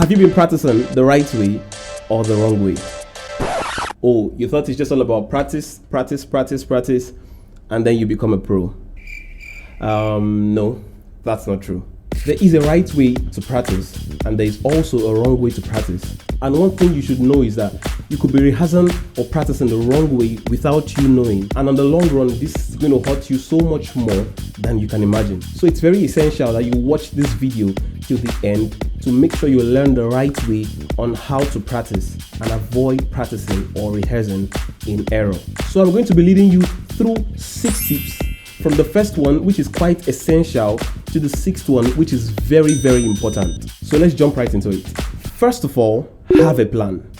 Have you been practicing the right way or the wrong way? Oh, you thought it's just all about practice, and then you become a pro. No, that's not true. There is a right way to practice, and there is also a wrong way to practice. And one thing you should know is that you could be rehearsing or practicing the wrong way without you knowing. And on the long run, this is going to hurt you so much more than you can imagine. So it's very essential that you watch this video till the end to make sure you learn the right way on how to practice and avoid practicing or rehearsing in error. So I'm going to be leading you through 6 tips, from the first one, which is quite essential, to the 6th one, which is very, very important. So let's jump right into it. First of all, have a plan.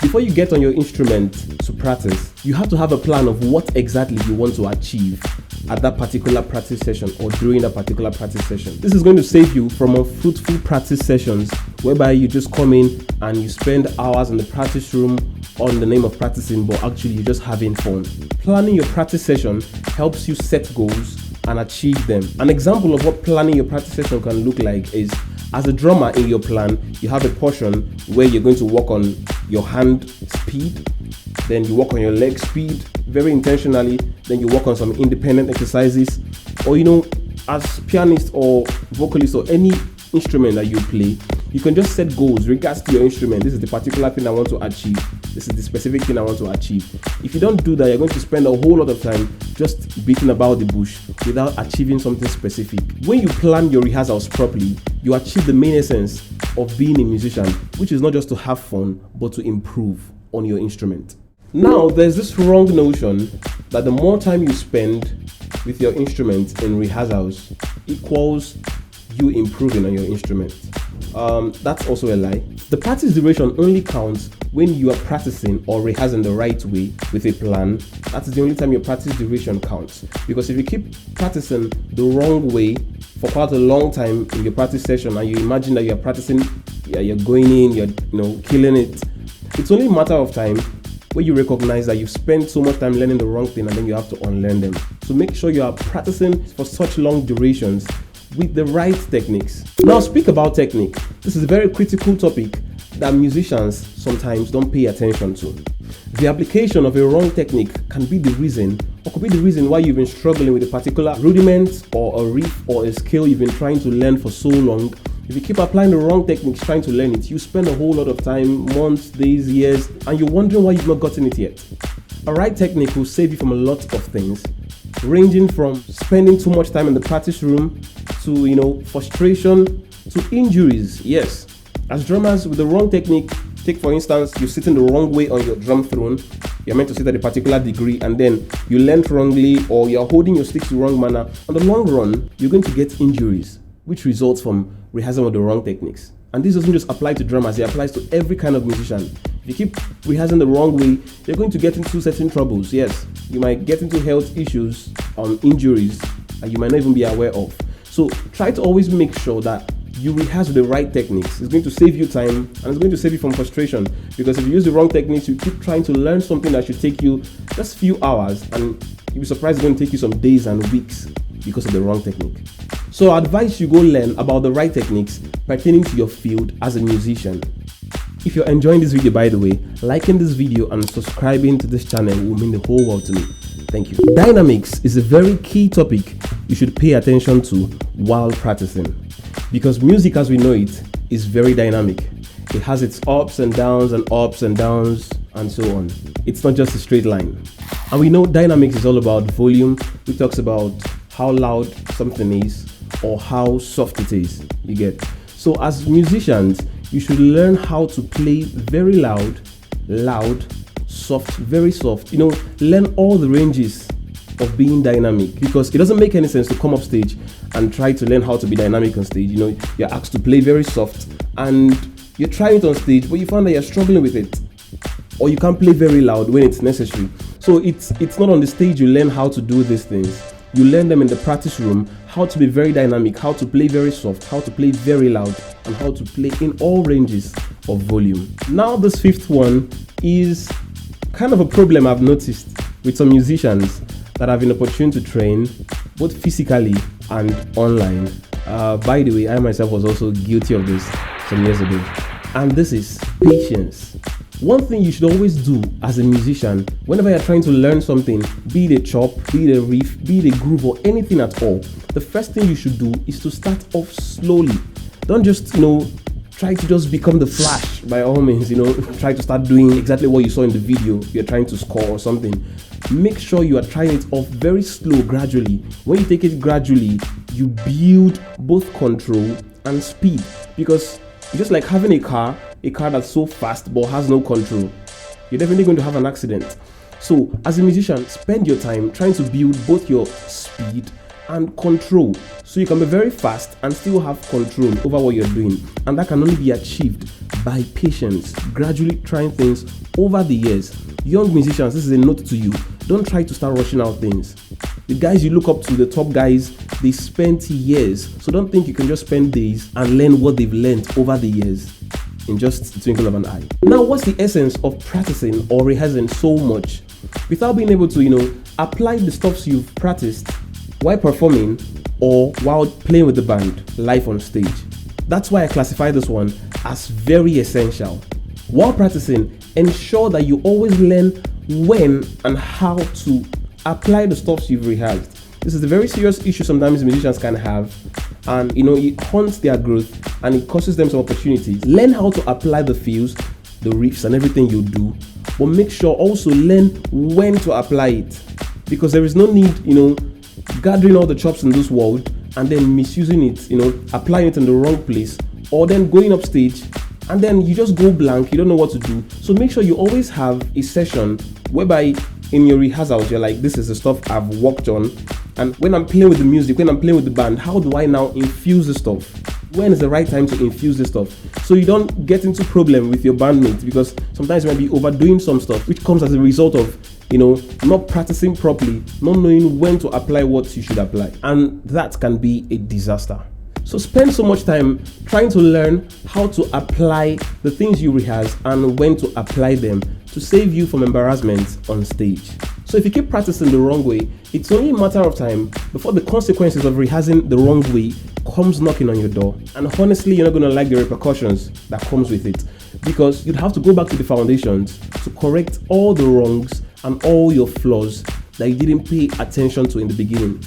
Before you get on your instrument to practice, you have to have a plan of what exactly you want to achieve at that particular practice session or during that particular practice session. This is going to save you from unfruitful practice sessions whereby you just come in and you spend hours in the practice room on the name of practicing, but actually you're just having fun. Planning your practice session helps you set goals and achieve them. An example of what planning your practice session can look like is, as a drummer in your plan, you have a portion where you're going to work on your hand speed, then you work on your leg speed very intentionally, then you work on some independent exercises, or as pianist or vocalist or any instrument that you play, you can just set goals regards to your instrument. This is the particular thing I want to achieve. This is the specific thing I want to achieve. If you don't do that, you're going to spend a whole lot of time just beating about the bush without achieving something specific. When you plan your rehearsals properly, you achieve the main essence of being a musician, which is not just to have fun, but to improve on your instrument. Now, there's this wrong notion that the more time you spend with your instrument in rehearsals equals you improving on your instrument. That's also a lie. The practice duration only counts when you are practicing or rehearsing the right way with a plan. That's the only time your practice duration counts. Because if you keep practicing the wrong way for quite a long time in your practice session and you imagine that you're practicing, you're going in, you're killing it, it's only a matter of time where you recognize that you've spent so much time learning the wrong thing and then you have to unlearn them. So make sure you are practicing for such long durations with the right techniques. Now, speak about technique. This is a very critical topic that musicians sometimes don't pay attention to. The application of a wrong technique can be the reason, or could be the reason why you've been struggling with a particular rudiment or a riff or a scale you've been trying to learn for so long. If you keep applying the wrong techniques trying to learn it, you spend a whole lot of time, months, days, years, and you're wondering why you've not gotten it yet. A right technique will save you from a lot of things, ranging from spending too much time in the practice room to frustration to injuries. Yes, as drummers with the wrong technique, take for instance, you're sitting the wrong way on your drum throne. You're meant to sit at a particular degree and then you learned wrongly, or you're holding your sticks the wrong manner. On the long run, you're going to get injuries, which results from rehearsing with the wrong techniques. And this doesn't just apply to drummers, it applies to every kind of musician. If you keep rehearsing the wrong way, you're going to get into certain troubles. Yes, you might get into health issues, injuries, and you might not even be aware of. So try to always make sure that you rehearse with the right techniques. It's going to save you time and it's going to save you from frustration, because if you use the wrong techniques, you keep trying to learn something that should take you just a few hours and you'll be surprised it's going to take you some days and weeks because of the wrong technique. So I advise you go learn about the right techniques pertaining to your field as a musician. If you're enjoying this video, by the way, liking this video and subscribing to this channel will mean the whole world to me. Thank you. Dynamics is a very key topic you should pay attention to while practicing, because music as we know it is very dynamic. It has its ups and downs and ups and downs and so on. It's not just a straight line. And we know dynamics is all about volume. It talks about how loud something is or how soft it is. You get. So as musicians, you should learn how to play very loud, soft, very soft. Learn all the ranges of being dynamic, because it doesn't make any sense to come up stage and try to learn how to be dynamic on stage. You're asked to play very soft and you're trying it on stage, but you find that you're struggling with it, or you can't play very loud when it's necessary. So it's not on the stage you learn how to do these things. You learn them in the practice room, how to be very dynamic, how to play very soft, how to play very loud, and how to play in all ranges of volume. Now this 5th one is kind of a problem I've noticed with some musicians that have an opportunity to train both physically and online. By the way, I myself was also guilty of this some years ago. and this is patience. One thing you should always do as a musician, whenever you're trying to learn something, be it a chop, be it a riff, be it a groove, or anything at all, the first thing you should do is to start off slowly. Don't just, try to just become the Flash by all means, try to start doing exactly what you saw in the video you're trying to score or something. Make sure you are trying it off very slow, gradually. When you take it gradually, you build both control and speed, because it's just like having a car that's so fast but has no control. You're definitely going to have an accident. So as a musician, spend your time trying to build both your speed and control, so you can be very fast and still have control over what you're doing. And that can only be achieved by patience, gradually trying things over the years. Young musicians, this is a note to you: don't try to start rushing out things. The guys you look up to, the top guys, they spent years, so don't think you can just spend days and learn what they've learned over the years in just the twinkle of an eye. Now, what's the essence of practicing or rehearsing so much without being able to apply the stuffs you've practiced while performing or while playing with the band live on stage? That's why I classify this one as very essential. While practicing, ensure that you always learn when and how to apply the stuffs you've rehearsed. This is a very serious issue sometimes musicians can have, and it haunts their growth and it causes them some opportunities. Learn how to apply the feels, the riffs, and everything you do, but make sure also learn when to apply it, because there is no need gathering all the chops in this world and then misusing it, applying it in the wrong place, or then going up stage and then you just go blank, you don't know what to do. So make sure you always have a session whereby in your rehearsals you're like, this is the stuff I've worked on, and when I'm playing with the music, when I'm playing with the band, how do I now infuse the stuff? When is the right time to infuse the stuff? So you don't get into problem with your bandmates, because sometimes you might be overdoing some stuff, which comes as a result of not practicing properly, not knowing when to apply what you should apply, and that can be a disaster. So spend so much time trying to learn how to apply the things you rehearse and when to apply them to save you from embarrassment on stage. So if you keep practicing the wrong way, it's only a matter of time before the consequences of rehearsing the wrong way comes knocking on your door. And honestly, you're not going to like the repercussions that comes with it, because you'd have to go back to the foundations to correct all the wrongs and all your flaws that you didn't pay attention to in the beginning.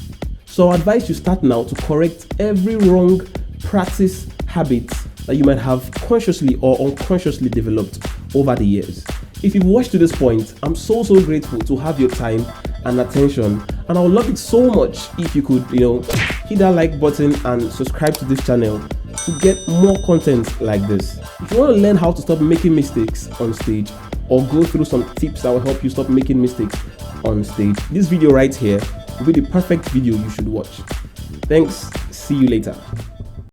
So I advise you start now to correct every wrong practice habits that you might have consciously or unconsciously developed over the years. If you've watched to this point, I'm so grateful to have your time and attention, and I would love it so much if you could hit that like button and subscribe to this channel to get more content like this. If you want to learn how to stop making mistakes on stage, or go through some tips that will help you stop making mistakes on stage, this video right here will be the perfect video you should watch. Thanks, see you later.